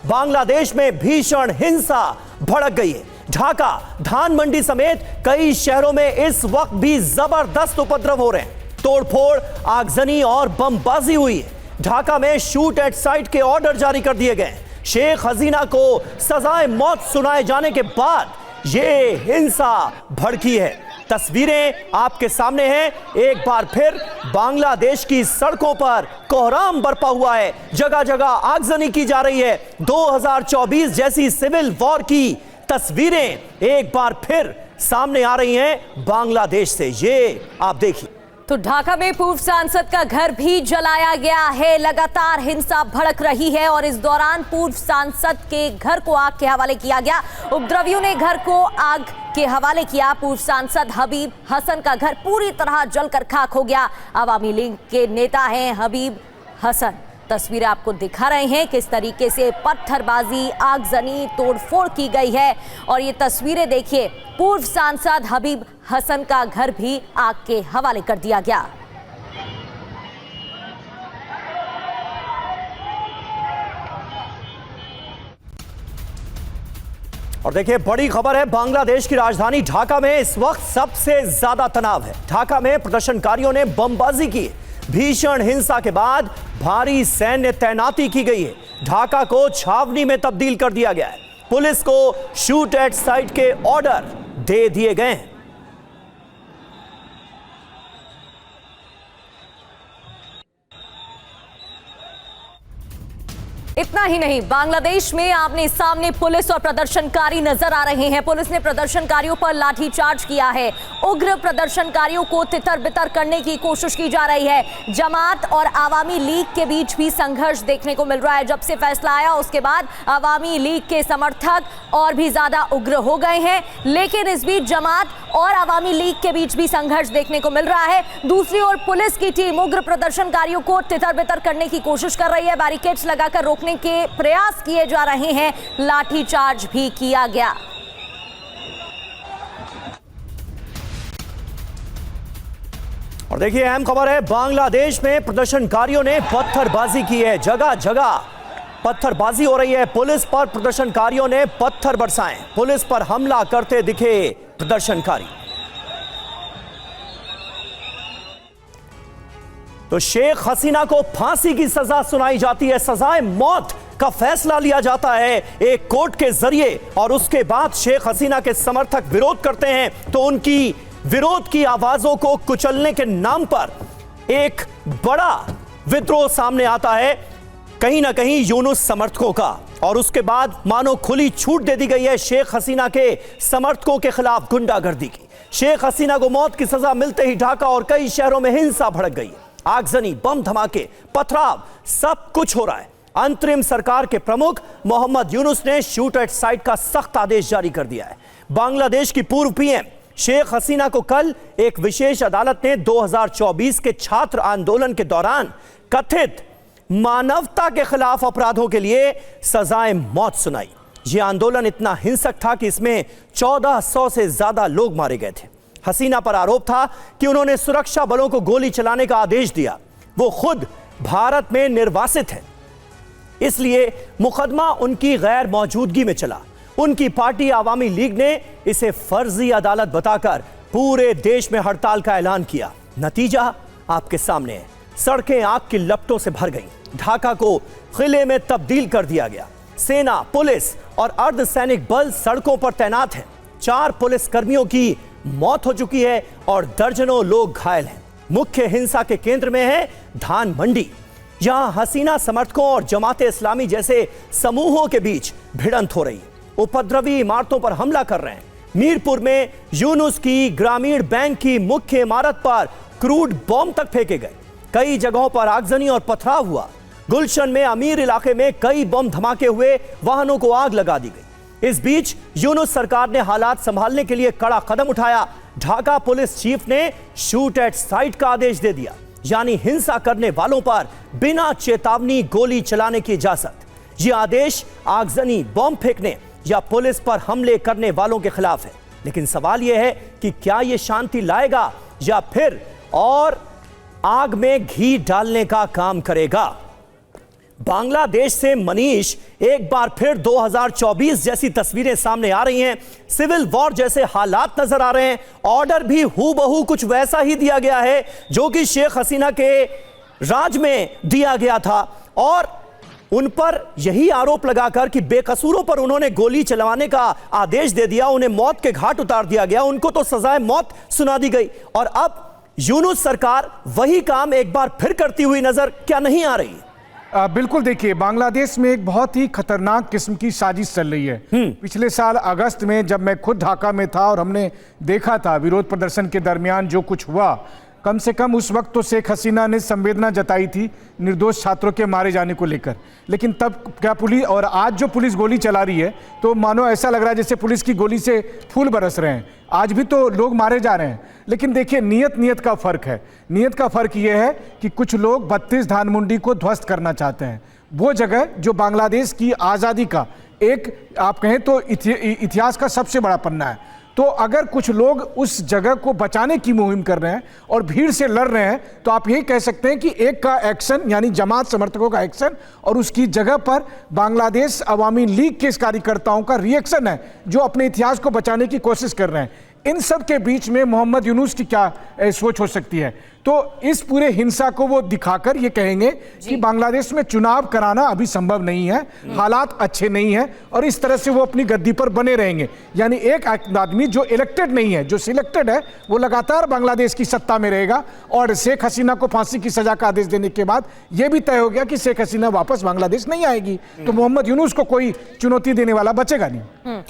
बांग्लादेश में भीषण हिंसा भड़क गई है। ढाका, धान मंडी समेत कई शहरों में इस वक्त भी जबरदस्त उपद्रव हो रहे हैं। तोड़फोड़, आगजनी और बमबाजी हुई है। ढाका में शूट एट साइट के ऑर्डर जारी कर दिए गए। शेख हसीना को सजाए मौत सुनाए जाने के बाद ये हिंसा भड़की है। तस्वीरें आपके सामने हैं। एक बार फिर बांग्लादेश की सड़कों पर कोहराम बरपा हुआ है। जगह जगह आगजनी की जा रही है। 2024 जैसी सिविल वॉर की तस्वीरें एक बार फिर सामने आ रही हैं बांग्लादेश से। ये आप देखिए। तो ढाका में पूर्व सांसद का घर भी जलाया गया है। लगातार हिंसा भड़क रही है और इस दौरान पूर्व सांसद के घर को आग के हवाले किया गया। उपद्रवियों ने घर को आग के हवाले किया। पूर्व सांसद हबीब हसन का घर पूरी तरह जलकर खाक हो गया। अवामी लीग के नेता हैं हबीब हसन। तस्वीरें आपको दिखा रहे हैं किस तरीके से पत्थरबाजी, आगजनी, तोड़फोड़ की गई है। और ये तस्वीरें देखिए, पूर्व सांसद हबीब हसन का घर भी आग के हवाले कर दिया गया। और देखिए, बड़ी खबर है। बांग्लादेश की राजधानी ढाका में इस वक्त सबसे ज्यादा तनाव है। ढाका में प्रदर्शनकारियों ने बमबाजी की। भीषण हिंसा के बाद भारी सैन्य तैनाती की गई है। ढाका को छावनी में तब्दील कर दिया गया है। पुलिस को शूट एट साइट के ऑर्डर दे दिए गए हैं। इतना ही नहीं, बांग्लादेश में आमने सामने पुलिस और प्रदर्शनकारी नजर आ रहे हैं। पुलिस ने प्रदर्शनकारियों पर लाठीचार्ज किया है। उग्र प्रदर्शनकारियों को तितर बितर करने की कोशिश की जा रही है। जमात और आवामी लीग के बीच भी संघर्ष देखने को मिल रहा है। जब से फैसला आया उसके बाद आवामी लीग के समर्थक और भी ज्यादा उग्र हो गए हैं। लेकिन इस बीच जमात और आवामी लीग के बीच भी संघर्ष देखने को मिल रहा है। दूसरी ओर पुलिस की टीम उग्र प्रदर्शनकारियों को तितर बितर करने की कोशिश कर रही है। बैरिकेड्स लगाकर रोकने के प्रयास किए जा रहे हैं। लाठीचार्ज भी किया गया। और देखिए, अहम खबर है। बांग्लादेश में प्रदर्शनकारियों ने पत्थरबाजी की है। जगह जगह पत्थरबाजी हो रही है। पुलिस पर प्रदर्शनकारियों ने पत्थर बरसाए। पुलिस पर हमला करते दिखे प्रदर्शनकारी। तो शेख हसीना को फांसी की सजा सुनाई जाती है। सजाए मौत का फैसला लिया जाता है एक कोर्ट के जरिए। और उसके बाद शेख हसीना के समर्थक विरोध करते हैं तो उनकी विरोध की आवाजों को कुचलने के नाम पर एक बड़ा विद्रोह सामने आता है, कहीं ना कहीं यूनुस समर्थकों का। और उसके बाद मानो खुली छूट दे दी गई है शेख हसीना के समर्थकों के खिलाफ गुंडागर्दी की। शेख हसीना को मौत की सजा मिलते ही ढाका और कई शहरों में हिंसा भड़क गई। आगजनी, बम धमाके, पथराव, सब कुछ हो रहा है। अंतरिम सरकार के प्रमुख मोहम्मद यूनुस ने शूट एट साइट का सख्त आदेश जारी कर दिया है। बांग्लादेश की पूर्व पीएम शेख हसीना को कल एक विशेष अदालत ने 2024 के छात्र आंदोलन के दौरान कथित मानवता के खिलाफ अपराधों के लिए सजाए मौत सुनाई। यह आंदोलन इतना हिंसक था कि इसमें 1400 से ज्यादा लोग मारे गए थे। हसीना पर आरोप था कि उन्होंने सुरक्षा बलों को गोली चलाने का आदेश दिया। वो खुद भारत में निर्वासित है, इसलिए मुकदमा उनकी गैर मौजूदगी में चला। उनकी पार्टी आवामी लीग ने इसे फर्जी अदालत बताकर पूरे देश में हड़ताल का ऐलान किया। नतीजा आपके सामने है। सड़कें आग की लपटों से भर गईं। ढाका को किले में तब्दील कर दिया गया। सेना, पुलिस और अर्धसैनिक बल सड़कों पर तैनात हैं। 4 पुलिस कर्मियों की मौत हो चुकी है और दर्जनों लोग घायल हैं। मुख्य हिंसा के केंद्र में है धान मंडी। यहां हसीना समर्थकों और जमाते इस्लामी जैसे समूहों के बीच भिड़ंत हो रही है। उपद्रवी इमारतों पर हमला कर रहे हैं। मीरपुर में यूनुस की ग्रामीण बैंक की मुख्य इमारत पर क्रूड बॉम्ब तक फेंके गए। कई जगहों पर आगजनी और पथराव हुआ। गुलशन में अमीर इलाके में कई बम धमाके हुए, वाहनों को आग लगा दी गई। इस बीच यूनुस सरकार ने हालात संभालने के लिए कड़ा कदम उठाया। ढाका पुलिस चीफ ने शूट एट साइट का आदेश दे दिया, यानी हिंसा करने वालों पर बिना चेतावनी गोली चलाने की इजाजत। यह आदेश आगजनी, बम फेंकने या पुलिस पर हमले करने वालों के खिलाफ है। लेकिन सवाल यह है कि क्या यह शांति लाएगा या फिर और आग में घी डालने का काम करेगा। बांग्लादेश से मनीष, एक बार फिर 2024 जैसी तस्वीरें सामने आ रही हैं। सिविल वॉर जैसे हालात नजर आ रहे हैं। ऑर्डर भी हूबहू कुछ वैसा ही दिया गया है जो कि शेख हसीना के राज में दिया गया था, और उन पर यही आरोप लगाकर कि बेकसूरों पर उन्होंने गोली चलवाने का आदेश दे दिया, उन्हें मौत के घाट उतार दिया गया, उनको तो सजाए मौत सुना दी गई। और अब यूनुस सरकार वही काम एक बार फिर करती हुई नजर क्या नहीं आ रही? बिल्कुल, देखिए, बांग्लादेश में एक बहुत ही खतरनाक किस्म की साजिश चल रही है। पिछले साल अगस्त में जब मैं खुद ढाका में था और हमने देखा था विरोध प्रदर्शन के दरमियान जो कुछ हुआ, कम से कम उस वक्त तो शेख हसीना ने संवेदना जताई थी निर्दोष छात्रों के मारे जाने को लेकर, लेकिन तब क्या पुलिस, और आज जो पुलिस गोली चला रही है तो मानो ऐसा लग रहा है जैसे पुलिस की गोली से फूल बरस रहे हैं। आज भी तो लोग मारे जा रहे हैं, लेकिन देखिए नीयत का फर्क है। नीयत का फर्क ये है कि कुछ लोग 32 धानमंडी को ध्वस्त करना चाहते हैं, वो जगह जो बांग्लादेश की आज़ादी का एक, आप कहें तो इतिहास का सबसे बड़ा पन्ना है। तो अगर कुछ लोग उस जगह को बचाने की मुहिम कर रहे हैं और भीड़ से लड़ रहे हैं, तो आप यही कह सकते हैं कि एक का एक्शन यानी जमात समर्थकों का एक्शन और उसकी जगह पर बांग्लादेश अवामी लीग के कार्यकर्ताओं का रिएक्शन है जो अपने इतिहास को बचाने की कोशिश कर रहे हैं। इन सब के बीच में मोहम्मद यूनुस की क्या सोच हो सकती है? तो इस पूरे हिंसा को वो दिखाकर ये कहेंगे कि बांग्लादेश में चुनाव कराना अभी संभव नहीं है, हालात अच्छे नहीं हैं, और इस तरह से वो अपनी गद्दी पर बने रहेंगे। यानी एक आदमी जो इलेक्टेड नहीं है, जो सिलेक्टेड है, वो लगातार बांग्लादेश की सत्ता में रहेगा। और शेख हसीना को फांसी की सजा का आदेश देने के बाद ये भी तय हो गया कि शेख हसीना वापस बांग्लादेश नहीं आएगी, तो मोहम्मद यूनुस को कोई चुनौती देने वाला बचेगा नहीं।